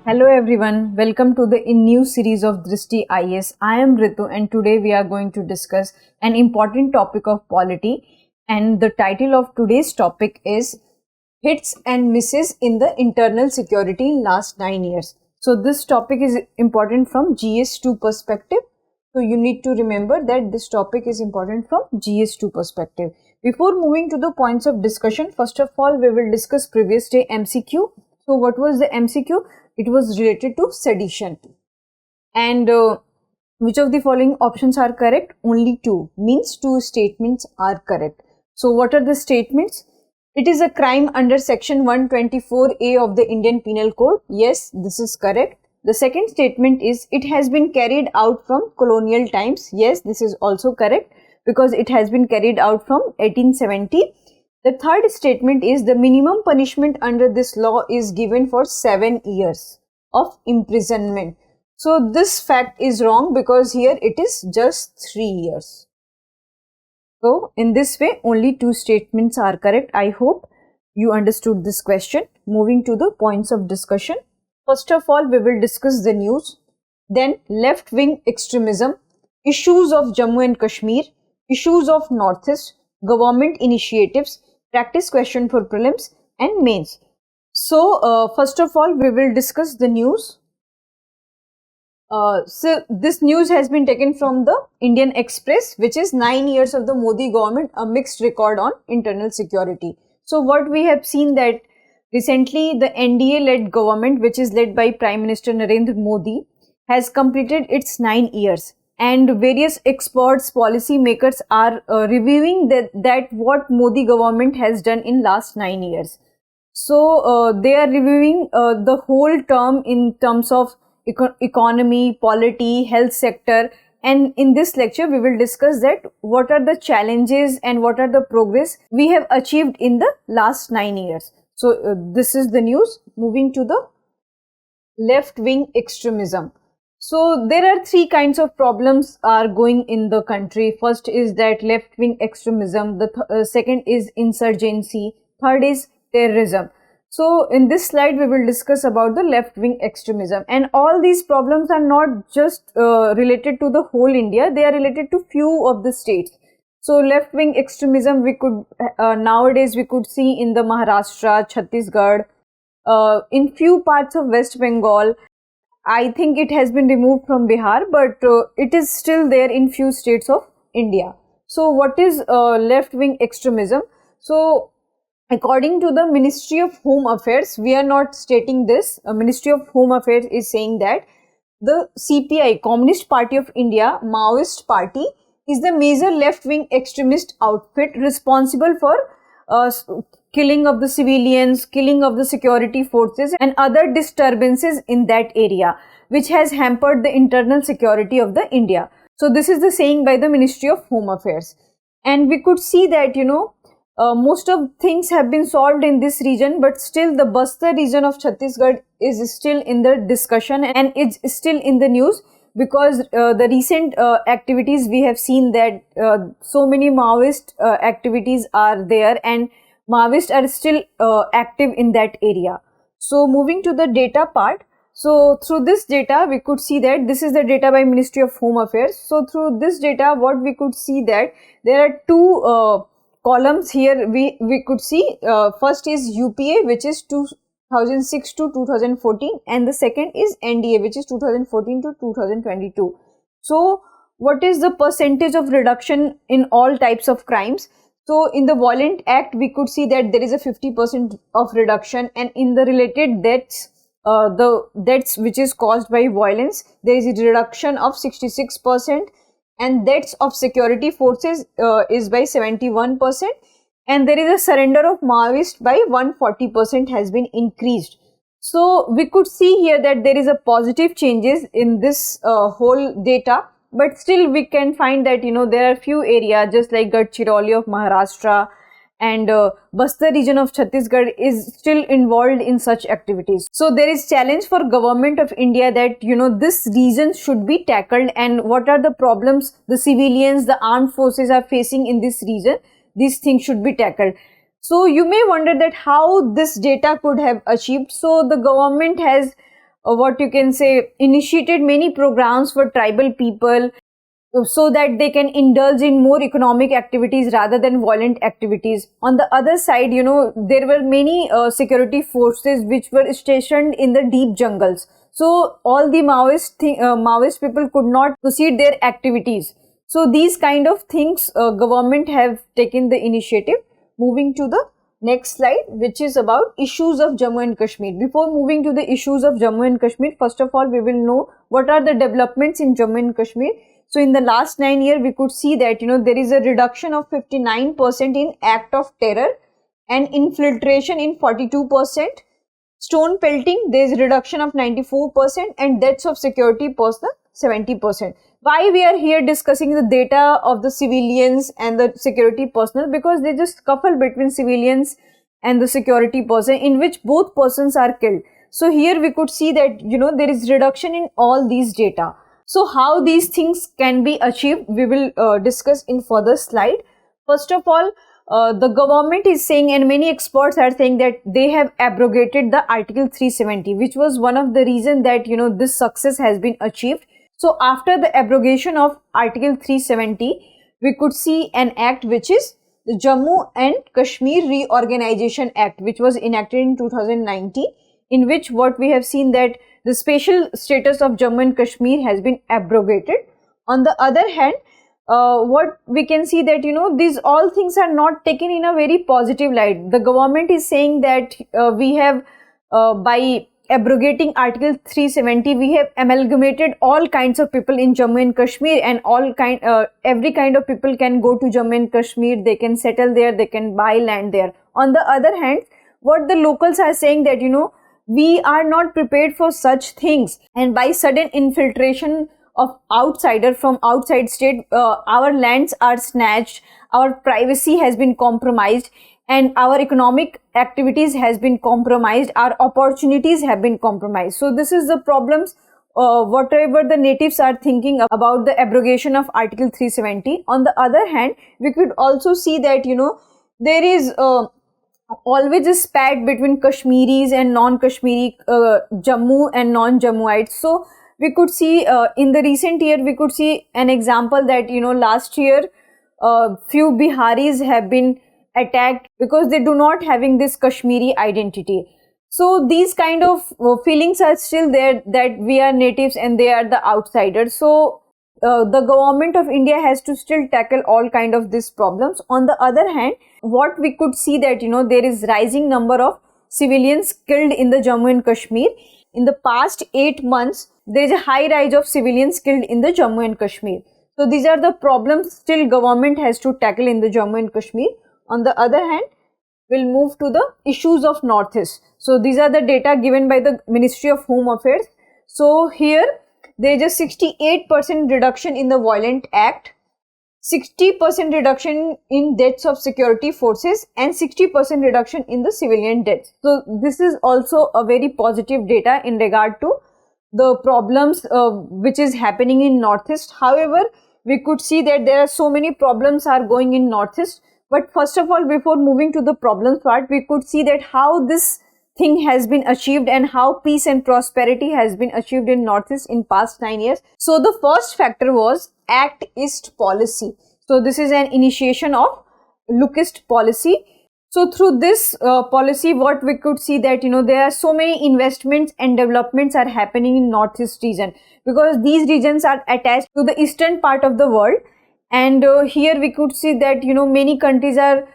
Hello everyone, welcome to the new series of Drishti IAS. I am Ritu and today we are going to discuss an important topic of polity, and the title of today's topic is Hits and Misses in the Internal Security in last 9 years. So this topic is important from GS2 perspective. So you need to remember that this topic is important from GS2 perspective. Before moving to the points of discussion, first of all we will discuss previous day MCQ. So what was the MCQ? It was related to sedition. And which of the following options are correct? Only two, means two statements are correct. So what are the statements? It is a crime under section 124A of the Indian Penal Code. Yes, this is correct. The second statement is it has been carried out from colonial times. Yes, this is also correct because it has been carried out from 1870. The third statement is the minimum punishment under this law is given for 7 years of imprisonment. So this fact is wrong because here it is just 3 years. So in this way only two statements are correct. I hope you understood this question. Moving to the points of discussion. First of all we will discuss the news. Then left wing extremism, issues of Jammu and Kashmir, issues of Northeast, government initiatives, practice question for prelims and mains. So first of all we will discuss the news. So this news has been taken from the Indian Express, which is 9 years of the Modi government, a mixed record on internal security. So what we have seen that recently the NDA led government, which is led by Prime Minister Narendra Modi, has completed its 9 years. And various experts, policy makers are reviewing that what Modi government has done in last 9 years. So they are reviewing the whole term in terms of economy, polity, health sector. And in this lecture, we will discuss that what are the challenges and what are the progress we have achieved in the last 9 years. So this is the news. Moving to the left wing extremism. So there are three kinds of problems are going in the country. First is that left wing extremism. The second is insurgency. Third is terrorism. So in this slide we will discuss about the left wing extremism, and all these problems are not just related to the whole India. They are related to few of the states. So left wing extremism we could nowadays we could see in the Maharashtra, Chhattisgarh, in few parts of West Bengal. I think it has been removed from Bihar, but it is still there in few states of India. So what is left wing extremism? So according to the Ministry of Home Affairs, we are not stating this. Ministry of Home Affairs is saying that the CPI, Communist Party of India, Maoist party, is the major left wing extremist outfit responsible for killing of the civilians, killing of the security forces and other disturbances in that area, which has hampered the internal security of the India. So this is the saying by the Ministry of Home Affairs. And we could see that, most of things have been solved in this region, but still the Bastar region of Chhattisgarh is still in the discussion and it's still in the news because the recent activities we have seen that so many Maoist activities are there and Maoists are still active in that area. So moving to the data part. So through this data we could see that this is the data by Ministry of Home Affairs. So through this data what we could see that there are two columns here we could see. First is UPA, which is 2006 to 2014, and the second is NDA, which is 2014 to 2022. So what is the percentage of reduction in all types of crimes? So in the Violent Act we could see that there is a 50% of reduction, and in the related deaths, the deaths which is caused by violence, there is a reduction of 66%, and deaths of security forces is by 71%, and there is a surrender of Maoist by 140% has been increased. So we could see here that there is a positive changes in this whole data, but still we can find that there are few areas just like Gadchiroli of Maharashtra and Bastar region of Chhattisgarh is still involved in such activities. So there is challenge for government of India that this region should be tackled, and what are the problems the civilians, the armed forces are facing in this region, these things should be tackled. So you may wonder that how this data could have achieved. So the government has what you can say, initiated many programs for tribal people so that they can indulge in more economic activities rather than violent activities. On the other side, there were many security forces which were stationed in the deep jungles. So all the Maoist people could not proceed their activities. So these kind of things government have taken the initiative. Moving to the next slide, which is about issues of Jammu and Kashmir. Before moving to the issues of Jammu and Kashmir, first of all, we will know what are the developments in Jammu and Kashmir. So in the last 9 years, we could see that, there is a reduction of 59% in act of terror and infiltration in 42%. Stone pelting, there is reduction of 94% and deaths of security personnel 70%. Why we are here discussing the data of the civilians and the security personnel? Because they just couple between civilians and the security person in which both persons are killed. So here we could see that, there is reduction in all these data. So how these things can be achieved, we will discuss in further slide. First of all, the government is saying, and many experts are saying, that they have abrogated the Article 370, which was one of the reasons that, this success has been achieved. So after the abrogation of Article 370, we could see an act which is the Jammu and Kashmir Reorganization Act, which was enacted in 2019, in which what we have seen that the special status of Jammu and Kashmir has been abrogated. On the other hand, what we can see that, these all things are not taken in a very positive light. The government is saying that we have, by abrogating Article 370, we have amalgamated all kinds of people in Jammu and Kashmir, and every kind of people can go to Jammu and Kashmir, they can settle there, they can buy land there. On the other hand, what the locals are saying that, we are not prepared for such things, and by sudden infiltration of outsider from outside state, our lands are snatched, our privacy has been compromised, and our economic activities has been compromised, our opportunities have been compromised. So this is the problems, whatever the natives are thinking about the abrogation of Article 370. On the other hand, we could also see that, there is always a spat between Kashmiris and non-Kashmiri, Jammu and non-Jammuites. So we could see in the recent year, we could see an example that, last year, few Biharis have been attacked because they do not having this Kashmiri identity. So these kind of feelings are still there, that we are natives and they are the outsiders. So the government of India has to still tackle all kind of these problems. On the other hand, what we could see that, there is rising number of civilians killed in the Jammu and Kashmir. In the past 8 months, there is a high rise of civilians killed in the Jammu and Kashmir. So these are the problems still government has to tackle in the Jammu and Kashmir. On the other hand, we'll move to the issues of Northeast. So these are the data given by the Ministry of Home Affairs. So here there is a 68% reduction in the violent act, 60% reduction in deaths of security forces, and 60% reduction in the civilian deaths. So this is also a very positive data in regard to the problems which is happening in Northeast. However, we could see that there are so many problems are going in Northeast. But first of all, before moving to the problems part, we could see that how this thing has been achieved and how peace and prosperity has been achieved in Northeast in past 9 years. So the first factor was Act East policy. So this is an initiation of Look East policy. So through this policy, what we could see that, there are so many investments and developments are happening in Northeast region, because these regions are attached to the eastern part of the world. And here we could see that, many countries are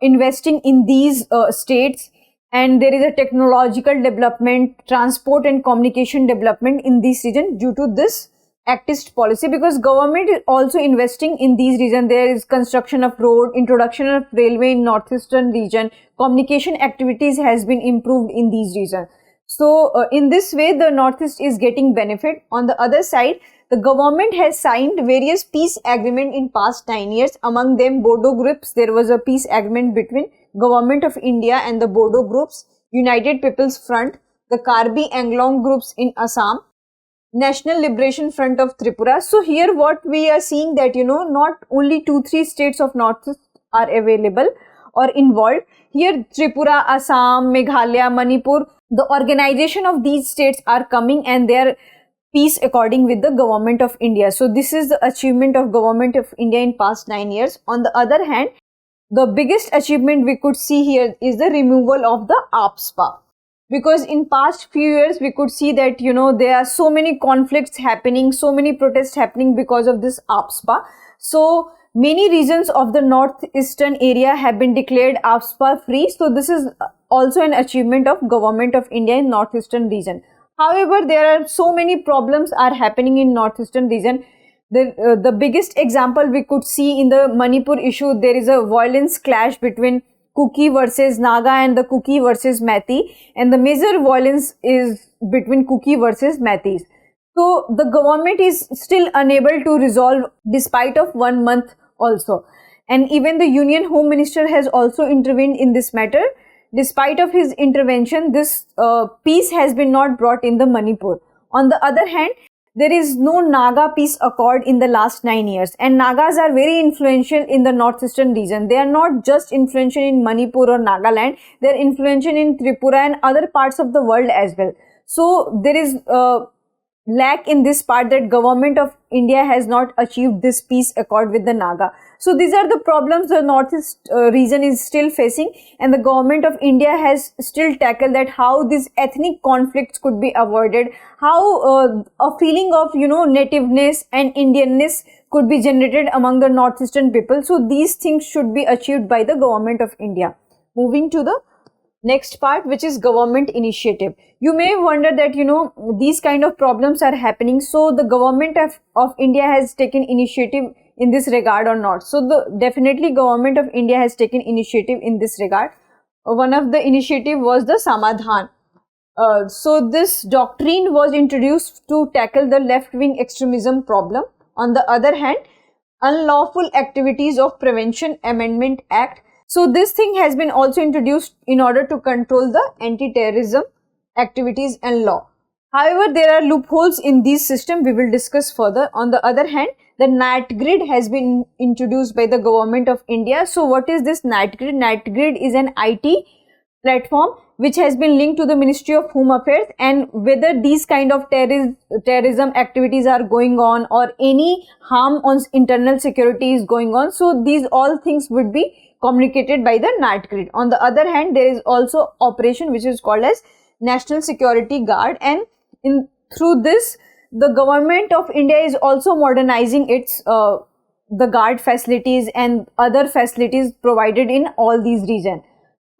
investing in these states, and there is a technological development, transport and communication development in this region due to this Act East policy, because government is also investing in these regions. There is construction of road, introduction of railway in northeastern region, communication activities has been improved in these regions. So in this way, the Northeast is getting benefit. On the other side, the government has signed various peace agreements in past 9 years. Among them, Bodo groups. There was a peace agreement between Government of India and the Bodo groups, United People's Front, the Karbi Anglong groups in Assam, National Liberation Front of Tripura. So here what we are seeing that, not only 2-3 states of Northeast are available or involved. Here Tripura, Assam, Meghalaya, Manipur, the organization of these states are coming and they are peace according with the government of India. So this is the achievement of government of India in past 9 years. On the other hand, the biggest achievement we could see here is the removal of the APSPA. Because in past few years, we could see that, there are so many conflicts happening, so many protests happening because of this APSPA. So many regions of the northeastern area have been declared APSPA free. So this is also an achievement of government of India in northeastern region. However, there are so many problems are happening in northeastern region. The biggest example we could see in the Manipur issue, there is a violence clash between Kuki versus Naga and the Kuki versus Meitei, and the major violence is between Kuki versus Meiteis. So the government is still unable to resolve despite of 1 month also. And even the Union Home Minister has also intervened in this matter. Despite of his intervention, this peace has been not brought in the Manipur. On the other hand, there is no Naga peace accord in the last 9 years, and Nagas are very influential in the northeastern region. They are not just influential in Manipur or Nagaland, they are influential in Tripura and other parts of the world as well. So there is lack in this part that government of India has not achieved this peace accord with the Naga. So these are the problems the northeast region is still facing, and the government of India has still tackled that how these ethnic conflicts could be avoided, how a feeling of nativeness and Indianness could be generated among the northeastern people. So these things should be achieved by the government of India. Moving to the next part, which is government initiative. You may wonder that these kind of problems are happening, so the government of India has taken initiative in this regard or not. So definitely government of India has taken initiative in this regard. One of the initiative was the Samadhan. So this doctrine was introduced to tackle the left wing extremism problem. On the other hand, Unlawful Activities of Prevention Amendment Act. So this thing has been also introduced in order to control the anti-terrorism activities and law. However, there are loopholes in this system we will discuss further. On the other hand, the night grid has been introduced by the government of India. So what is this night grid? Night grid is an IT platform which has been linked to the Ministry of Home Affairs, and whether these kind of terrorism activities are going on or any harm on internal security is going on. So these all things would be communicated by the night grid. On the other hand, there is also operation which is called as National Security Guard, and through this the government of India is also modernizing its the guard facilities and other facilities provided in all these regions.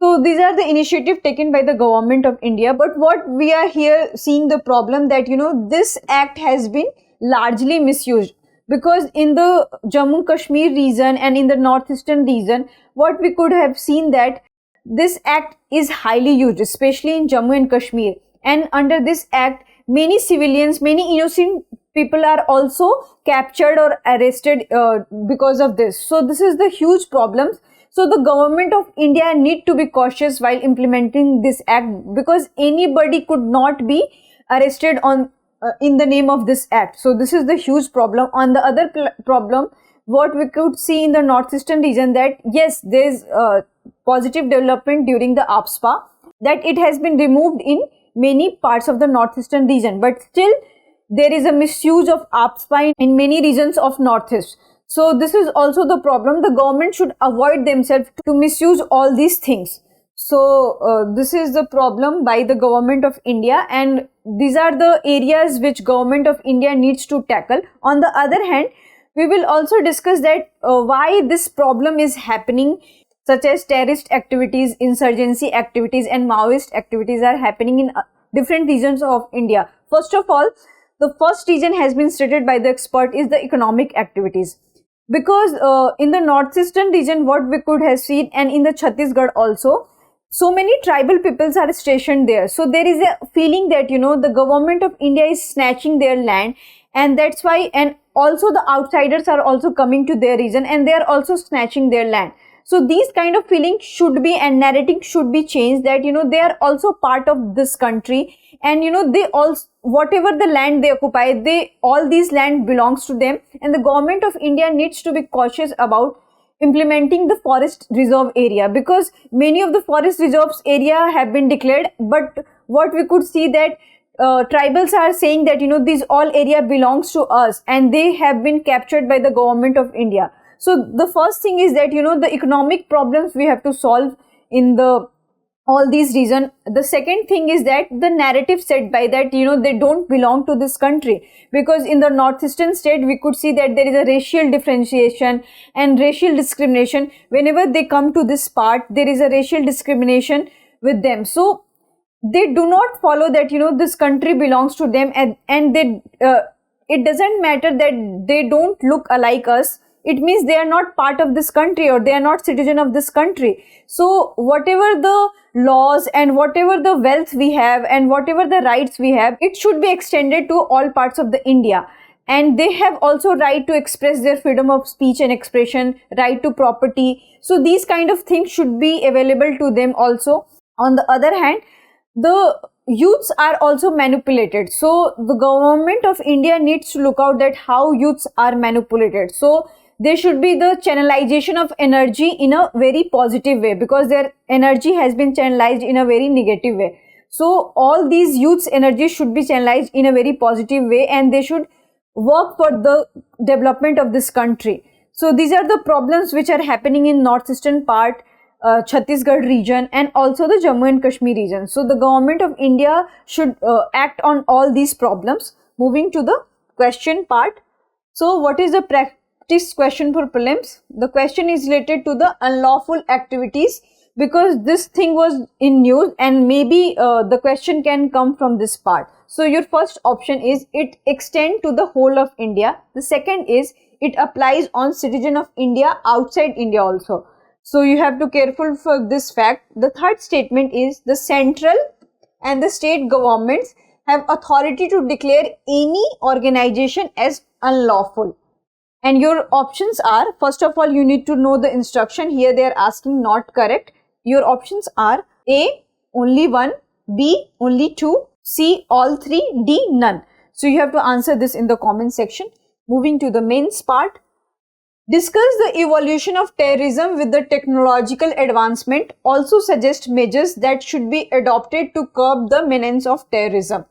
So these are the initiative taken by the government of India. But what we are here seeing the problem that this act has been largely misused, because in the Jammu and Kashmir region and in the northeastern region, what we could have seen that this act is highly used, especially in Jammu and Kashmir. And under this act, many civilians, many innocent people are also captured or arrested because of this. So this is the huge problem. So the government of India need to be cautious while implementing this act, because anybody could not be arrested on in the name of this act. So this is the huge problem. On the other problem, what we could see in the northeastern region, that yes, there is positive development during the APSPA, that it has been removed in many parts of the northeastern region, but still there is a misuse of APSPA in many regions of northeast. So this is also the problem. The government should avoid themselves to misuse all these things. So this is the problem by the government of India, and these are the areas which government of India needs to tackle. On the other hand, we will also discuss that why this problem is happening, such as terrorist activities, insurgency activities and Maoist activities are happening in different regions of India. First of all, the first reason has been stated by the expert is the economic activities. Because in the northeastern region, what we could have seen, and in the Chhattisgarh also, so many tribal peoples are stationed there. So there is a feeling that, the government of India is snatching their land, and that's why, and also the outsiders are also coming to their region and they are also snatching their land. So these kind of feelings should be, and narrative should be changed, that, they are also part of this country, and, they also, whatever the land they occupy, all these land belongs to them, and the government of India needs to be cautious about implementing the forest reserve area, because many of the forest reserves area have been declared, but what we could see that tribals are saying that, this all area belongs to us and they have been captured by the government of India. So the first thing is that, the economic problems we have to solve in all these regions. The second thing is that the narrative set by that, they don't belong to this country, because in the northeastern state we could see that there is a racial differentiation and racial discrimination. Whenever they come to this part, there is a racial discrimination with them. So they do not follow that, this country belongs to them, and they it doesn't matter that they don't look alike us. It means they are not part of this country, or they are not citizen of this country. So whatever the laws and whatever the wealth we have and whatever the rights we have, it should be extended to all parts of the India. And they have also right to express their freedom of speech and expression, right to property. So these kind of things should be available to them also. On the other hand, the youths are also manipulated. So the government of India needs to look out that how youths are manipulated. So there should be the channelization of energy in a very positive way, because their energy has been channelized in a very negative way. So all these youths' energy should be channelized in a very positive way, and they should work for the development of this country. So these are the problems which are happening in northeastern part, Chhattisgarh region, and also the Jammu and Kashmir region. So the government of India should act on all these problems. Moving to the question part. So what is the practice question for prelims? The question is related to the unlawful activities, because this thing was in news and maybe the question can come from this part. So your first option is it extend to the whole of India. The second is it applies on citizen of India outside India also. So you have to careful for this fact. The third statement is the central and the state governments have authority to declare any organization as unlawful. And your options are, first of all, you need to know the instruction. Here they are asking not correct. Your options are A, only one, B, only two, C, all three, D, none. So you have to answer this in the comment section. Moving to the mains part. Discuss the evolution of terrorism with the technological advancement. Also suggest measures that should be adopted to curb the menace of terrorism.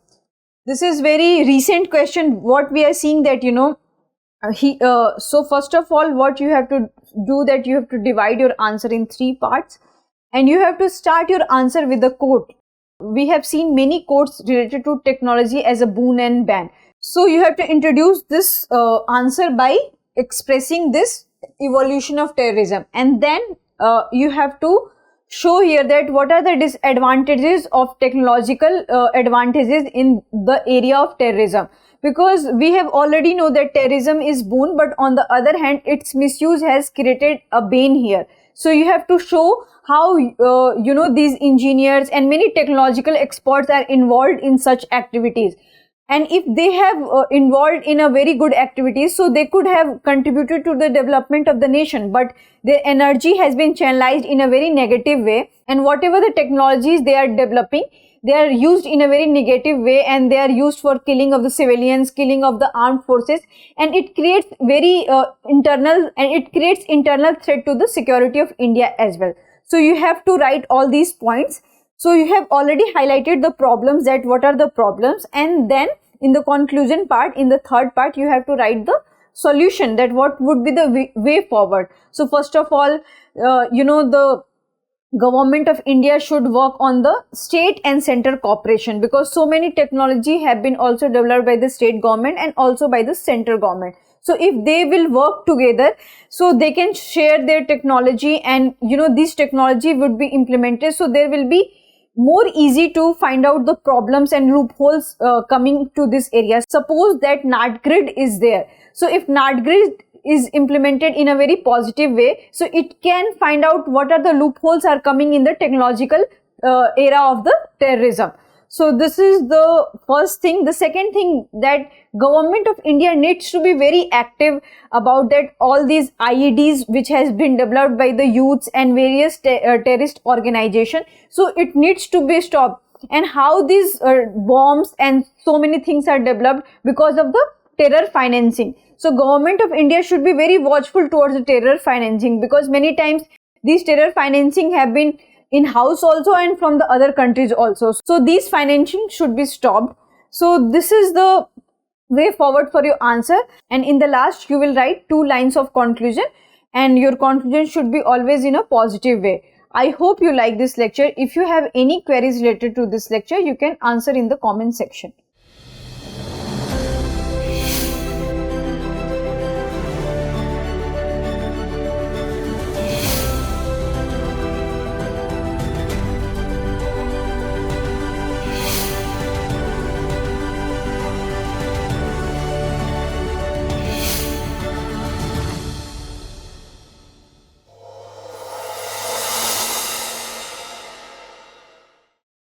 This is very recent question. What we are seeing that, so first of all, what you have to do that you have to divide your answer in three parts, and you have to start your answer with a quote. We have seen many quotes related to technology as a boon and ban. So you have to introduce this answer by expressing this evolution of terrorism, and then you have to show here that what are the disadvantages of technological advantages in the area of terrorism, because we have already know that terrorism is boon, but on the other hand its misuse has created a bane here. So you have to show how these engineers and many technological experts are involved in such activities. And if they have involved in a very good activities, so they could have contributed to the development of the nation, but their energy has been channelized in a very negative way, and whatever the technologies they are developing, they are used in a very negative way, and they are used for killing of the civilians, killing of the armed forces, and it creates very internal threat to the security of India as well. So you have to write all these points. So you have already highlighted the problems, that what are the problems, and then in the conclusion part, in the third part, you have to write the solution, that what would be the way forward. So first of all, the government of India should work on the state and center cooperation, because so many technology have been also developed by the state government and also by the central government. So if they will work together, so they can share their technology, and this technology would be implemented, so there will be more easy to find out the problems and loopholes coming to this area. Suppose that NATGrid is there. So if NATGrid is implemented in a very positive way, so it can find out what are the loopholes are coming in the technological era of the terrorism. So this is the first thing. The second thing, that government of India needs to be very active about that all these IEDs which has been developed by the youths and various terrorist organizations. So it needs to be stopped. And how these bombs and so many things are developed because of the terror financing. So government of India should be very watchful towards the terror financing, because many times these terror financing have been in house also and from the other countries also. So these financing should be stopped. So this is the way forward for your answer, and in the last you will write 2 lines of conclusion, and your conclusion should be always in a positive way. I hope you like this lecture. If you have any queries related to this lecture, you can answer in the comment section.